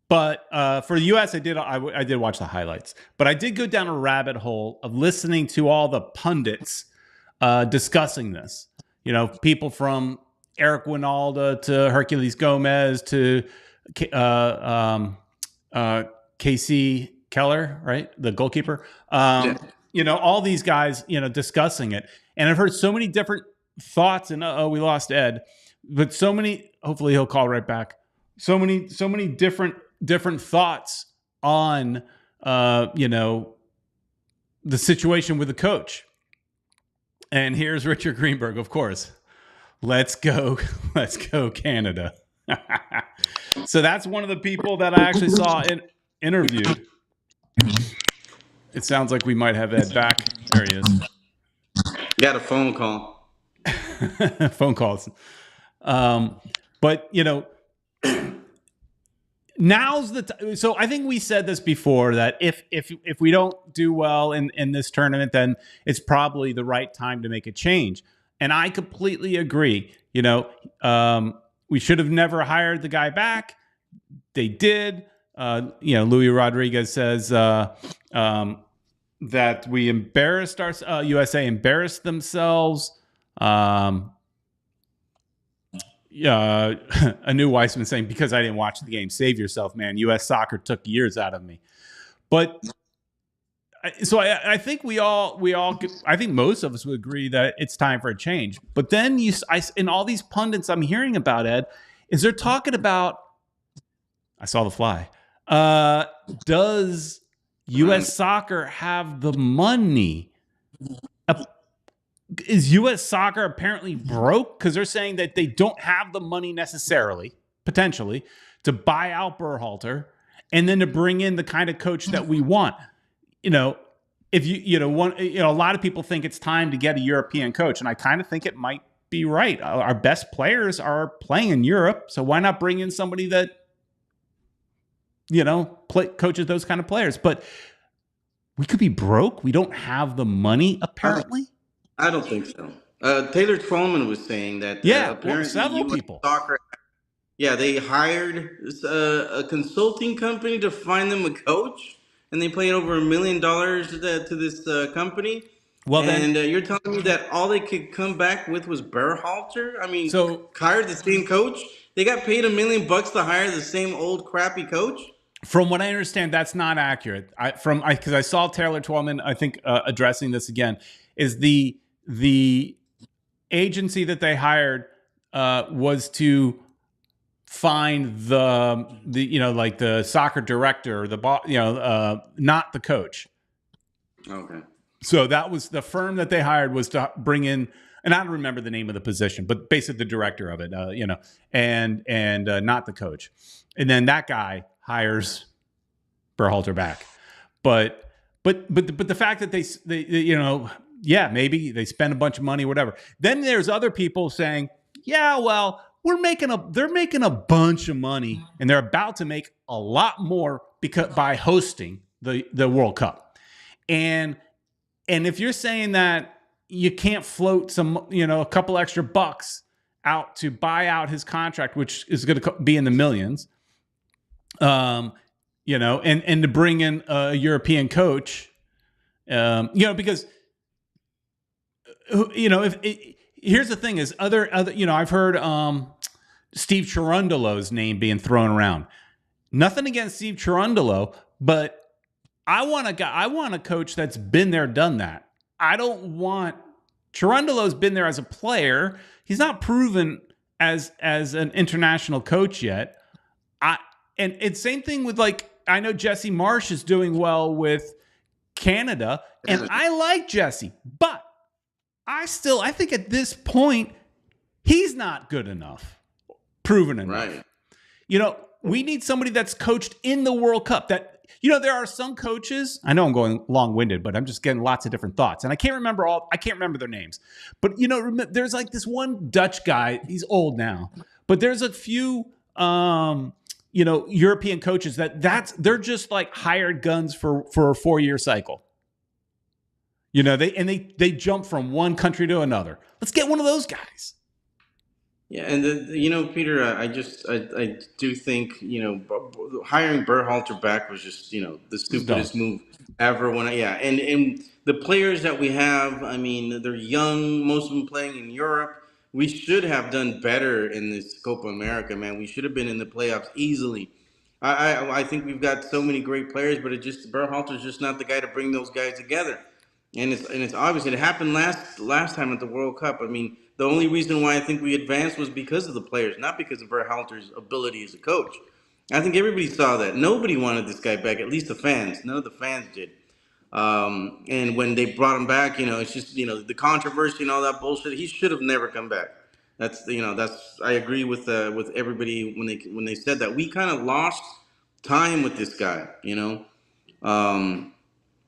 But for the U.S., I did watch the highlights. But I did go down a rabbit hole of listening to all the pundits discussing this. People from Eric Winalda to Herculez Gomez to Casey Keller, right? The goalkeeper. All these guys, discussing it. And I've heard so many different thoughts, and we lost Ed, but so many, hopefully he'll call right back. So many different thoughts on, the situation with the coach. And here's Richard Greenberg, of course. Let's go Canada. So that's one of the people that I actually saw interviewed. It sounds like we might have Ed back. There he is. Got a phone call. Phone calls. But now's the time. So I think we said this before, that if we don't do well in this tournament, then it's probably the right time to make a change. And I completely agree. We should have never hired the guy back. They did. Louis Rodrigues says that we embarrassed our USA embarrassed themselves. A new Weissman saying, because I didn't watch the game, save yourself, man. U.S. soccer took years out of me. But so I think I think most of us would agree that it's time for a change. But then in all these pundits I'm hearing about, Ed, is they're talking about, I saw the fly. Does U.S. soccer have the money? Is U.S. soccer apparently broke? Because they're saying that they don't have the money necessarily, potentially, to buy out Berhalter and then to bring in the kind of coach that we want. If a lot of people think it's time to get a European coach, and I kind of think it might be right. Our best players are playing in Europe, so why not bring in somebody that coaches those kind of players? But we could be broke. We don't have the money, apparently. I don't think so. Taylor Twellman was saying that. Apparently several people. Soccer, they hired a consulting company to find them a coach, and they paid over $1 million to this company. Well, and you're telling me that all they could come back with was Berhalter? I mean, hired the same coach. They got paid $1 million to hire the same old crappy coach. From what I understand, that's not accurate. Because I saw Taylor Twellman, I think, addressing this again, is the agency that they hired was to find the soccer director, not the coach. Okay. So that was the firm that they hired, was to bring in, and I don't remember the name of the position, but basically the director of it, and not the coach. And then that guy hires Berhalter back. But the fact that they maybe they spend a bunch of money, whatever. Then there's other people saying, they're making a bunch of money, and they're about to make a lot more by hosting the World Cup. And if you're saying that you can't float a couple extra bucks out to buy out his contract, which is going to be in the millions, and to bring in a European coach, because here's the thing is I've heard Steve Cherundolo's name being thrown around. Nothing against Steve Cherundolo, but I want a coach that's been there, done that. I don't want Cherundolo's been there as a player. He's not proven as an international coach yet. And it's same thing with, like, I know Jesse Marsch is doing well with Canada, and I like Jesse, but I think at this point he's not good enough, proven enough. Right. You know, we need somebody that's coached in the World Cup. That, you know, there are some coaches. I know I'm going long-winded, but I'm just getting lots of different thoughts, and I can't remember their names. But, you know, there's like this one Dutch guy. He's old now, but there's a few you know, European coaches they're just like hired guns for a 4-year cycle. You know, they jump from one country to another. Let's get one of those guys. Yeah, and you know, Peter, I do think, you know, hiring Berhalter back was just, you know, the stupidest move ever. And the players that we have, I mean, they're young, most of them playing in Europe. We should have done better in this Copa America, man. We should have been in the playoffs easily. I think we've got so many great players, but Berhalter's just not the guy to bring those guys together. And it's obvious it happened last time at the World Cup. I mean, the only reason why I think we advanced was because of the players, not because of Berhalter's ability as a coach. I think everybody saw that. Nobody wanted this guy back, at least the fans. None of the fans did. And when they brought him back, you know, it's just, you know, the controversy and all that bullshit. He should have never come back. I agree with everybody when they said that. We kind of lost time with this guy, you know.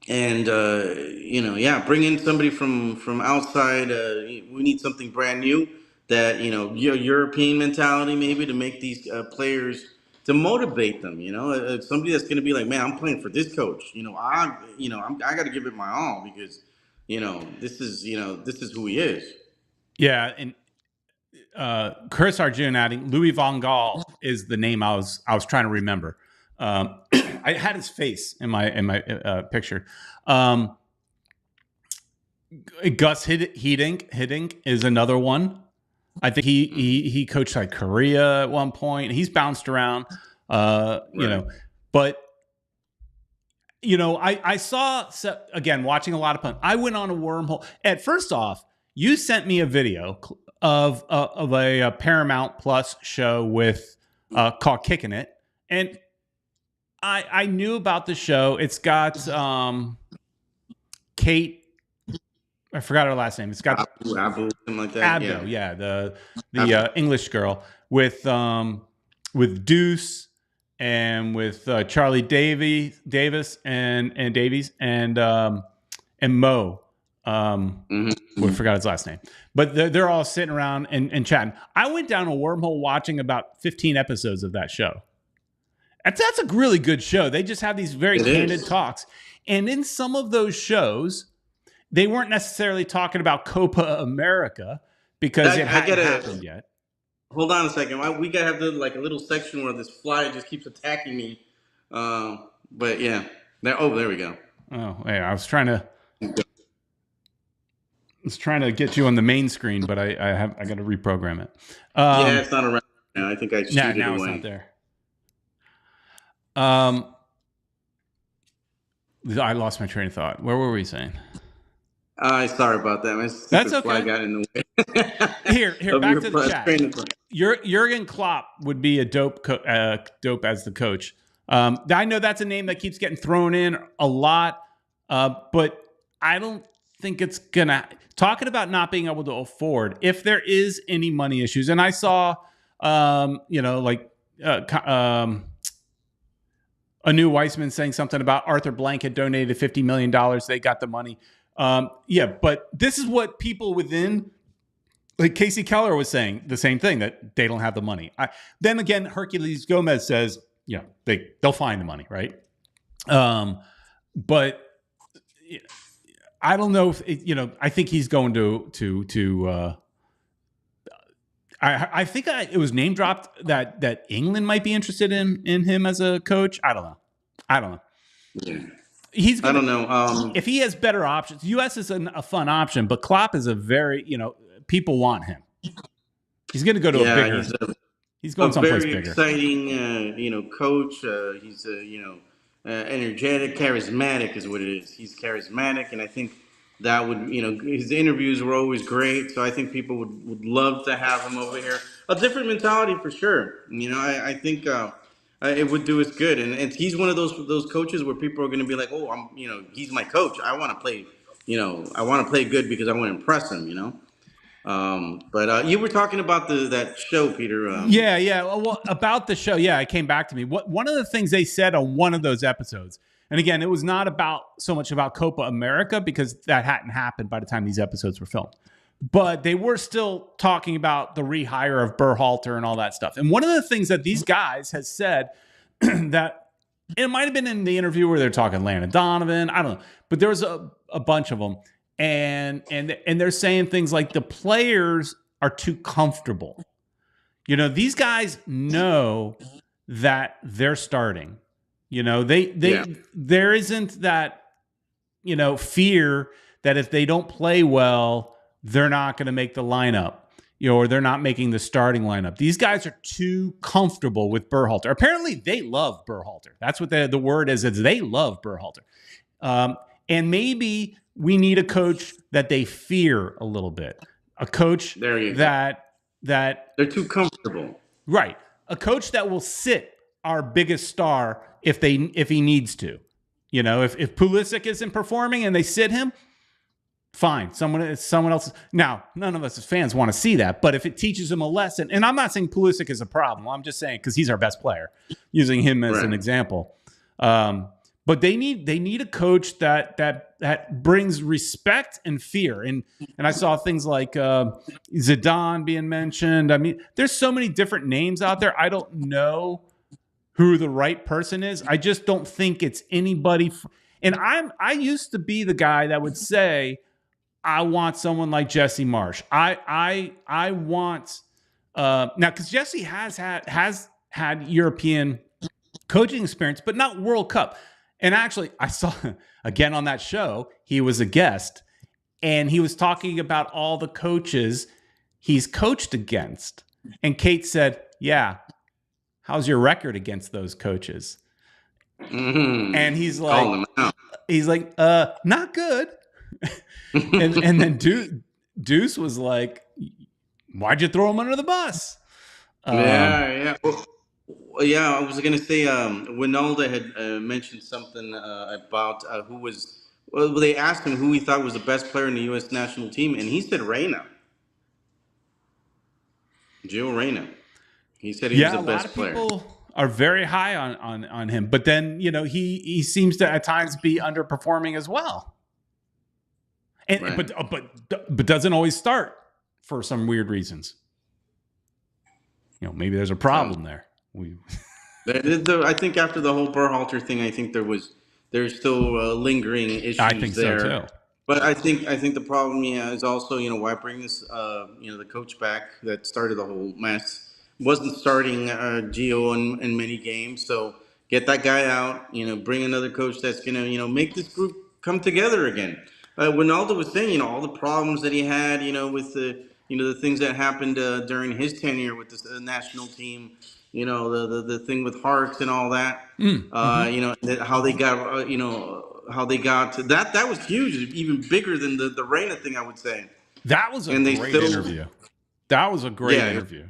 You know, yeah, bring in somebody from outside. We need something brand new that, you know, European mentality maybe to make these players, to motivate them. You know, somebody that's going to be like, man, I'm playing for this coach. You know, I got to give it my all because, you know, this is who he is. Yeah, and Chris Arjun adding Louis van Gaal is the name I was trying to remember. I had his face in my picture. Gus Hiddink is another one. I think he coached like Korea at one point. He's bounced around, right. You know, but you know, I saw, again, watching a lot of punt. I went on a wormhole. First off, you sent me a video of a Paramount Plus show with called Kicking It, and I knew about the show. It's got Kate. I forgot her last name. It's got Abu, something like that. Abdo, yeah, the English girl with Deuce and with Charlie Davis and Davies and Mo. I forgot his last name, but they're all sitting around and chatting. I went down a wormhole watching about 15 episodes of that show. That's a really good show. They just have these very candid talks. And in some of those shows, they weren't necessarily talking about Copa America because it hadn't happened yet. Hold on a second. We gotta have a little section where this fly just keeps attacking me. But yeah. There we go. Oh, yeah. I was trying to get you on the main screen, but I got to reprogram it. Yeah, it's not around now. I think I just now it away. It's not there. I lost my train of thought. Where were we saying? Sorry about that. That's okay. Fly got in the way. Here, back to the chat. Jurgen Klopp would be a dope as the coach. I know that's a name that keeps getting thrown in a lot, but I don't think it's gonna. Talking about not being able to afford, if there is any money issues, and I saw, Anu Weissman saying something about Arthur Blank had donated $50 million. They got the money. Yeah, but this is what people within, like Casey Keller was saying, the same thing, that they don't have the money. Then again, Hercules Gomez says, yeah, they'll find the money, right? But I don't know if I think he's going to. I think it was name dropped that England might be interested in him as a coach. I don't know. Yeah. I don't know. If he has better options, U.S. is a fun option, but Klopp is a very, people want him. He's going to go to a bigger. He's going someplace bigger. Exciting, coach. He's energetic, charismatic is what it is. He's charismatic, and I think that would, his interviews were always great. So I think people would love to have him over here. A different mentality for sure. I think it would do us good. And he's one of those coaches where people are going to be like, oh, he's my coach. I want to play, I want to play good because I want to impress him. But you were talking about that show, Peter. Yeah. Well, about the show, yeah, it came back to me. One of the things they said on one of those episodes, and again, it was not so much about Copa America because that hadn't happened by the time these episodes were filmed. But they were still talking about the rehire of Berhalter and all that stuff. And one of the things that these guys has said that it might have been in the interview where they're talking Landon Donovan, I don't know, but there was a bunch of them. And they're saying things like the players are too comfortable. These guys know that they're starting. There isn't that, fear that if they don't play well, they're not going to make the lineup, or they're not making the starting lineup. These guys are too comfortable with Berhalter. Apparently, they love Berhalter. That's what the word is they love Berhalter. And maybe we need a coach that they fear a little bit. A coach that they're too comfortable. Right. A coach that will sit our biggest star if he needs to. If Pulisic isn't performing and they sit him, fine. Someone else. Now, none of us as fans want to see that, but if it teaches him a lesson, and I'm not saying Pulisic is a problem. I'm just saying because he's our best player, using him as an example. But they need a coach that brings respect and fear. And I saw things like Zidane being mentioned. I mean, there's so many different names out there. I don't know who the right person is. I just don't think it's anybody. And I used to be the guy that would say, I want someone like Jesse Marsch. I want now because Jesse has had European coaching experience, but not World Cup. And actually, I saw, again on that show, he was a guest, and he was talking about all the coaches he's coached against. And Kate said, yeah, how's your record against those coaches? Mm-hmm. And he's like, not good. and then Deuce was like, why'd you throw him under the bus? Yeah. Well, yeah, I was going to say, Winalda had mentioned something about who was. Well, they asked him who he thought was the best player in the U.S. national team, and he said Reyna. Gio Reyna. He said he was the best player. A lot of people are very high on him, but then he seems to at times be underperforming as well. And right. but doesn't always start for some weird reasons. Maybe there's a problem there. I think after the whole Berhalter thing, I think there's still lingering issues there. I think so too. But I think the problem is also why bring this the coach back that started the whole mess wasn't starting Gio in many games, so get that guy out, bring another coach that's gonna make this group come together again. Winalda was saying all the problems that he had with the things that happened during his tenure with the national team. The thing with Harks and all that. How they got how they got to that was huge, even bigger than the Reyna thing, I would say. That was a great interview. That was a great interview.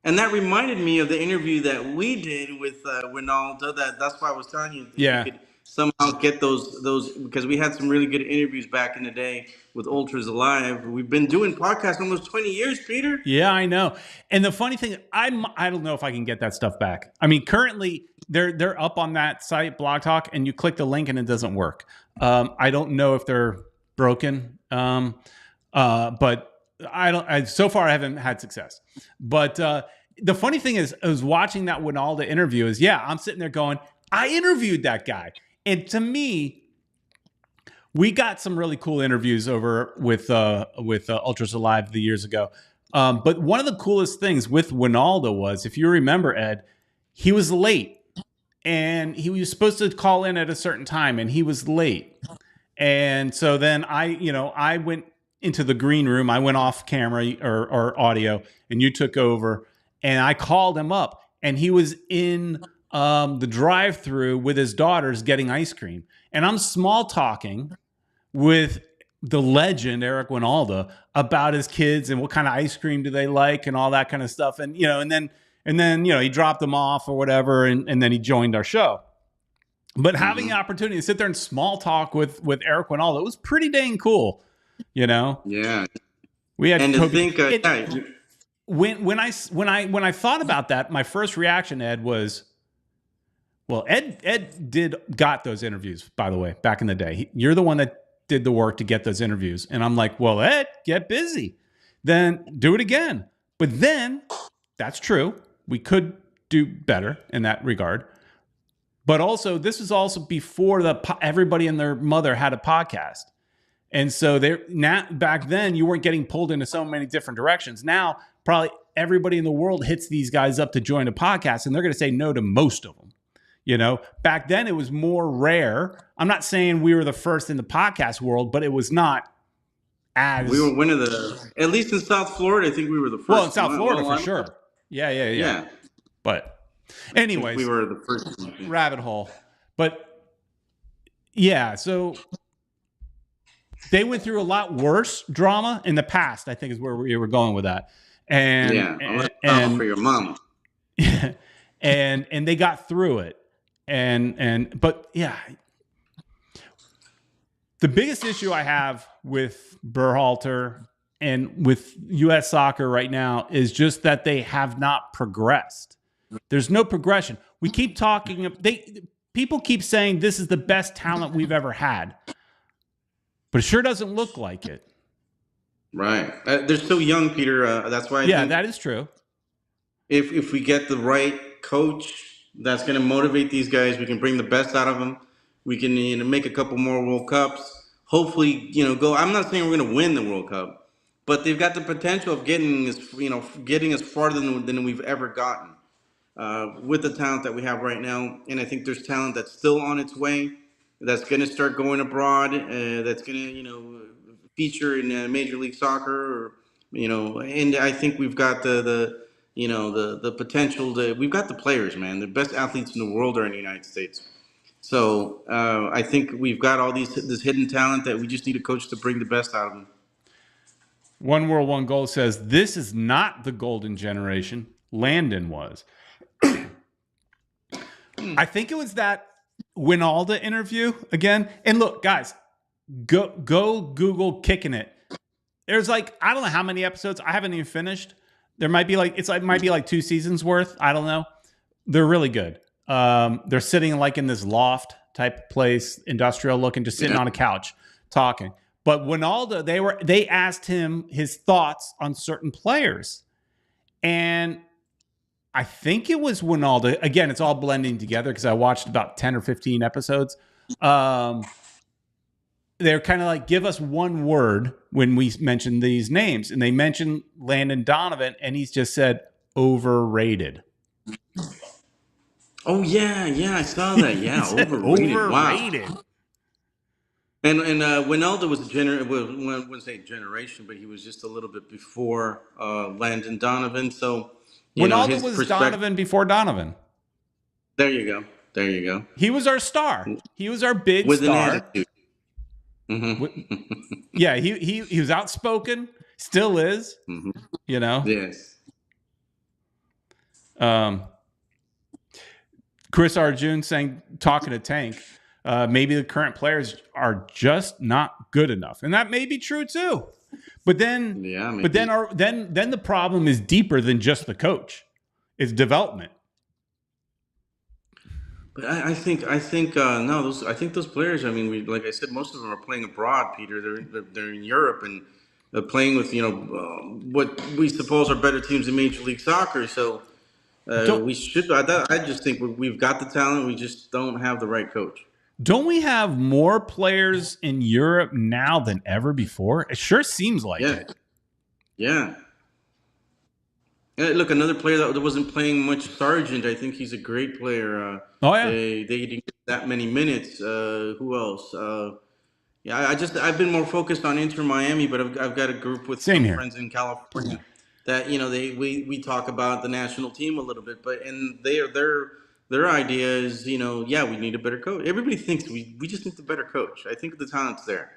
And that reminded me of the interview that we did with Winalda. That's why I was telling you. Yeah. You could somehow get those because we had some really good interviews back in the day with Ultras Alive. We've been doing podcasts almost 20 years, Peter. Yeah, I know. And the funny thing, I don't know if I can get that stuff back. I mean, currently they're up on that site, Blog Talk, and you click the link and it doesn't work. I don't know if they're broken, but so far I haven't had success. But the funny thing is watching that Winalda interview I'm sitting there going, I interviewed that guy. And to me, we got some really cool interviews over with Ultras Alive the years ago. But one of the coolest things with Winalda was, if you remember, Ed, he was late. And he was supposed to call in at a certain time, and he was late. And so then I went into the green room. I went off camera or audio, and you took over. And I called him up, and he was in the drive-through with his daughters getting ice cream. And I'm small talking with the legend Eric Winalda about his kids and what kind of ice cream do they like and all that kind of stuff. And, and then, he dropped them off or whatever. And then he joined our show. But having the opportunity to sit there and small talk with Eric Winalda, it was pretty dang cool, Yeah. We had and to think, when I thought about that, my first reaction, Ed, was, well, Ed got those interviews, by the way, back in the day. You're the one that did the work to get those interviews. And I'm like, well, Ed, get busy. Then do it again. But then, that's true. We could do better in that regard. But also, this was also before everybody and their mother had a podcast. And so back then, you weren't getting pulled into so many different directions. Now, probably everybody in the world hits these guys up to join a podcast, and they're going to say no to most of them. Back then it was more rare. I'm not saying we were the first in the podcast world, but it was not as... We were one of the... At least in South Florida, I think we were the first. Well, in South Florida, for sure. Yeah. But anyways... We were the first. Rabbit hole. But yeah, so they went through a lot worse drama in the past, I think is where we were going with that. And for your mom. and they got through it. But yeah, the biggest issue I have with Berhalter and with U.S. soccer right now is just that they have not progressed. There's no progression. We keep talking. People keep saying this is the best talent we've ever had, but it sure doesn't look like it. Right. They're so young, Peter. That's why. I think that is true. If we get the right coach that's going to motivate these guys, we can bring the best out of them. We can make a couple more World Cups. Hopefully, go. I'm not saying we're going to win the World Cup, but they've got the potential of getting us farther than we've ever gotten with the talent that we have right now. And I think there's talent that's still on its way, that's going to start going abroad, that's going to feature in Major League Soccer, and I think we've got the potential we've got the players, man. The best athletes in the world are in the United States. So I think we've got all this hidden talent that we just need a coach to bring the best out of them. One World, One Goal says, this is not the golden generation. Landon was. I think it was that Winalda interview again. And look, guys, go Google Kicking It. There's I don't know how many episodes. I haven't even finished. There might be it might be 2 seasons worth. I don't know. They're really good. They're sitting in this loft type place, industrial looking, just sitting on a couch talking. But Winalda, they asked him his thoughts on certain players. And I think it was Winalda. Again, it's all blending together because I watched about 10 or 15 episodes. They're kind of give us one word when we mention these names. And they mentioned Landon Donovan, and he's just said overrated. Oh, yeah, I saw that. Yeah, overrated. Wow. And Winalda was I wouldn't say generation, but he was just a little bit before Landon Donovan. So Winalda was Donovan before Donovan. There you go. He was our star. He was our big with star. An attitude. Mm-hmm. Yeah, he was outspoken. Still is. Mm-hmm. Yes. Chris Arjun saying, talking to Tank, maybe the current players are just not good enough, and that may be true too. But then, then the problem is deeper than just the coach. It's development. But I think those players. I mean, like I said, most of them are playing abroad, Peter. They're in Europe and they're playing with what we suppose are better teams in Major League Soccer. So we should. I just think we've got the talent. We just don't have the right coach. Don't we have more players in Europe now than ever before? It sure seems like it. Yeah. Look, another player that wasn't playing much, Sargent. I think he's a great player. They didn't get that many minutes. Who else? I've been more focused on Inter Miami, but I've got a group with some friends in California that we talk about the national team a little bit, and their idea is we need a better coach. Everybody thinks we just need the better coach. I think the talent's there.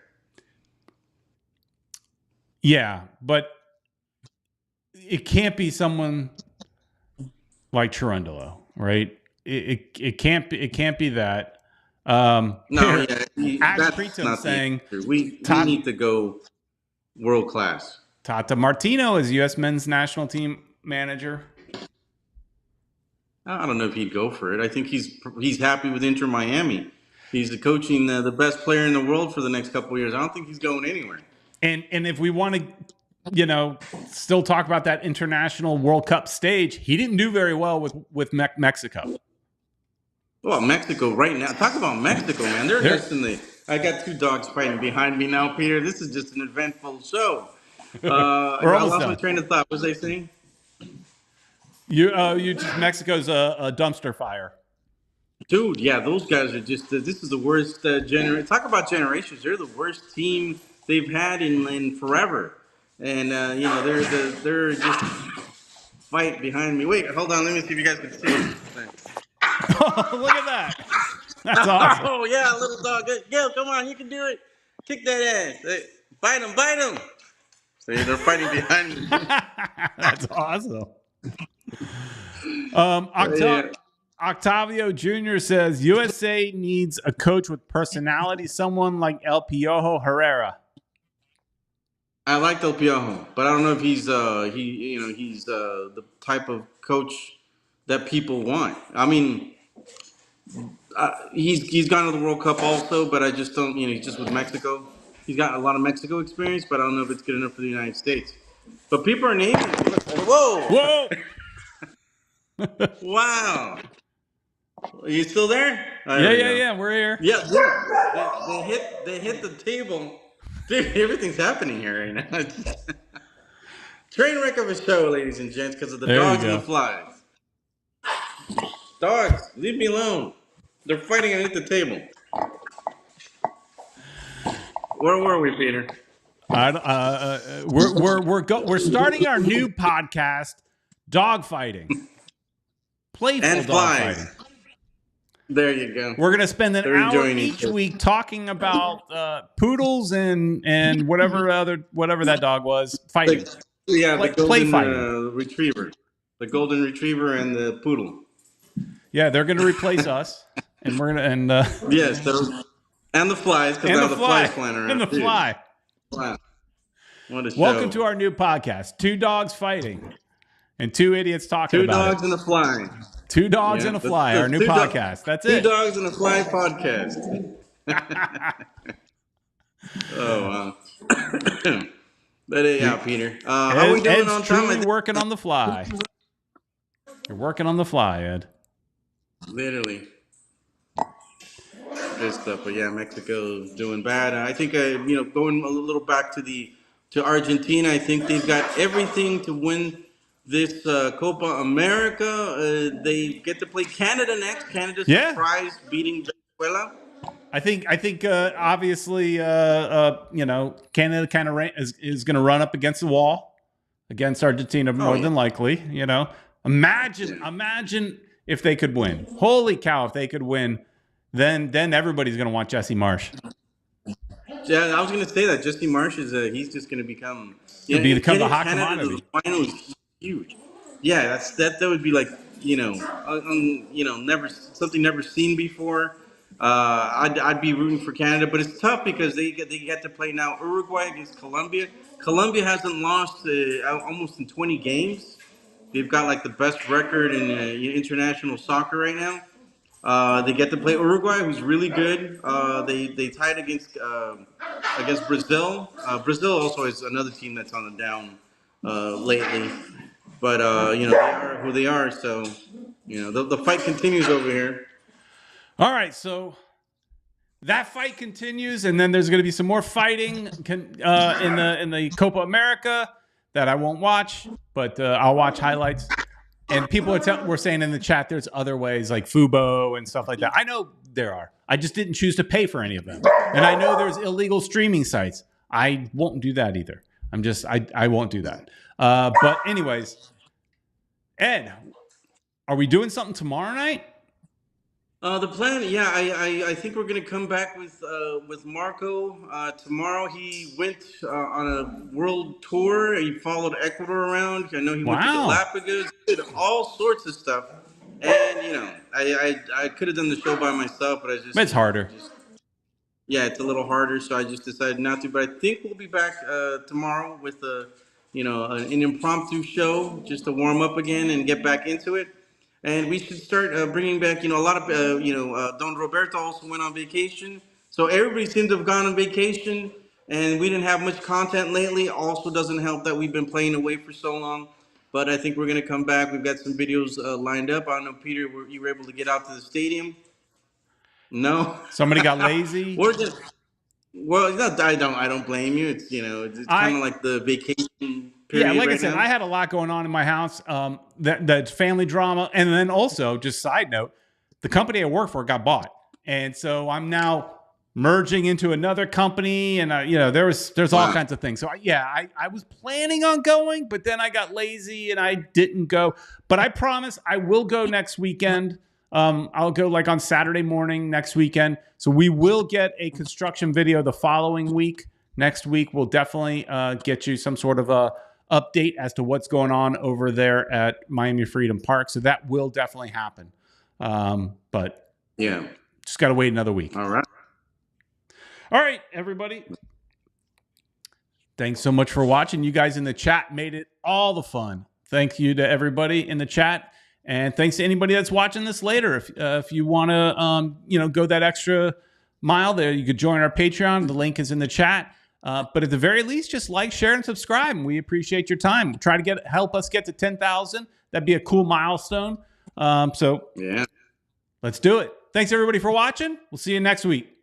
Yeah, but it can't be someone like Cherundolo, right? It can't be that. No, Here, yeah, Ash that's Pretum not the saying answer. We need to go world class. Tata Martino is U.S. men's national team manager. I don't know if he'd go for it. I think he's happy with Inter Miami. He's coaching the best player in the world for the next couple of years. I don't think he's going anywhere. And if we want to, still talk about that international World Cup stage, he didn't do very well with Mexico. Well, Mexico right now. Talk about Mexico, man. They're just in the. I got two dogs fighting behind me now, Peter. This is just an eventful show. I lost my train of thought. What was I saying? Mexico's a dumpster fire. Dude, yeah, those guys are just. This is the worst generation. Talk about generations. They're the worst team they've had in forever, and they're just fight behind me. Wait, hold on. Let me see if you guys can see it. Oh, look at that! That's awesome. Oh yeah, little dog. Yo, come on, you can do it. Kick that ass. Hey, bite him. See, they're fighting behind me. That's awesome. Octavio Jr. says USA needs a coach with personality, someone like El Piojo Herrera. I like El Piojo, but I don't know if he's the type of coach that people want. I mean, he's gone to the World Cup also, but I just don't. He's just with Mexico. He's got a lot of Mexico experience, but I don't know if it's good enough for the United States. But people are naming. Whoa! Wow! Are you still there? Yeah. We're here. Yeah, they hit the table. Dude, everything's happening here right now. Train wreck of a show, ladies and gents, because of the dogs and the flies. Dogs, leave me alone. They're fighting underneath the table. Where were we, Peter? We're starting our new podcast, Dog Fighting. Playful and dog flies. fighting. There you go. We're gonna spend an hour each week talking about poodles and whatever that dog was fighting. The golden retriever, the golden retriever and the poodle. Yeah, they're gonna replace us, and we're gonna yes, and the flies because now the flies flying around. And the fly. Wow. What a show. Welcome to our new podcast, Two Dogs Fighting. And two idiots talking about it. Two dogs and a fly. Two dogs and a fly, our new podcast. That's it. Two dogs and a fly podcast. Oh, wow. But yeah, Peter. How are we doing on time? Ed's working on the fly. You're working on the fly, Ed. Literally. Good stuff. But yeah, Mexico's doing bad. I think, going a little back to Argentina, I think they've got everything to win this Copa America. They get to play Canada next. Canada's surprise beating Venezuela. I think obviously Canada kind of is going to run up against the wall against Argentina more than likely. Imagine if they could win. Holy cow! If they could win, then everybody's going to want Jesse Marsch. Yeah, I was going to say that Jesse Marsch he's just going to become the hot commodity. Huge. Yeah, that would be like never seen before. I'd be rooting for Canada, but it's tough because they get to play now Uruguay against Colombia. Colombia hasn't lost almost in 20 games. They've got like the best record in international soccer right now. They get to play Uruguay, who's really good. They tied against Brazil. Brazil also is another team that's on the down lately. But, they are who they are. So, the fight continues over here. All right. So that fight continues. And then there's going to be some more fighting in the Copa America that I won't watch, but I'll watch highlights. And people were saying in the chat there's other ways like Fubo and stuff like that. I know there are. I just didn't choose to pay for any of them. And I know there's illegal streaming sites. I won't do that either. I won't do that. But anyways, Ed, are we doing something tomorrow night? The plan, yeah, I think we're gonna come back with Marco tomorrow. He went on a world tour. He followed Ecuador around. I know he went to Wow. Galapagos, did all sorts of stuff. And I could have done the show by myself, but I just It's harder. yeah, it's a little harder, so I just decided not to. But I think we'll be back tomorrow with an impromptu show just to warm up again and get back into it. And we should start bringing back, a lot of, Don Roberto also went on vacation. So everybody seemed to have gone on vacation, and we didn't have much content lately. Also doesn't help that we've been playing away for so long. But I think we're going to come back. We've got some videos lined up. I don't know, Peter, you were able to get out to the stadium? No. Somebody got lazy. We're just, well, I don't blame you. It's it's kind of like the vacation period. Yeah, like right I said, now. I had a lot going on in my house. That family drama, and then also, just side note, the company I work for got bought, and so I'm now merging into another company, and there's all kinds of things. So I was planning on going, but then I got lazy and I didn't go. But I promise I will go next weekend. I'll go like on Saturday morning next weekend. So we will get a construction video the following week. Next week, we'll definitely get you some sort of a update as to what's going on over there at Miami Freedom Park. So that will definitely happen. But yeah, just got to wait another week. All right. All right, everybody. Thanks so much for watching. You guys in the chat made it all the fun. Thank you to everybody in the chat. And thanks to anybody that's watching this later. If you want to, go that extra mile there, you could join our Patreon. The link is in the chat. But at the very least, just like, share, and subscribe. And we appreciate your time. Try to help us get to 10,000. That'd be a cool milestone. So yeah, let's do it. Thanks everybody for watching. We'll see you next week.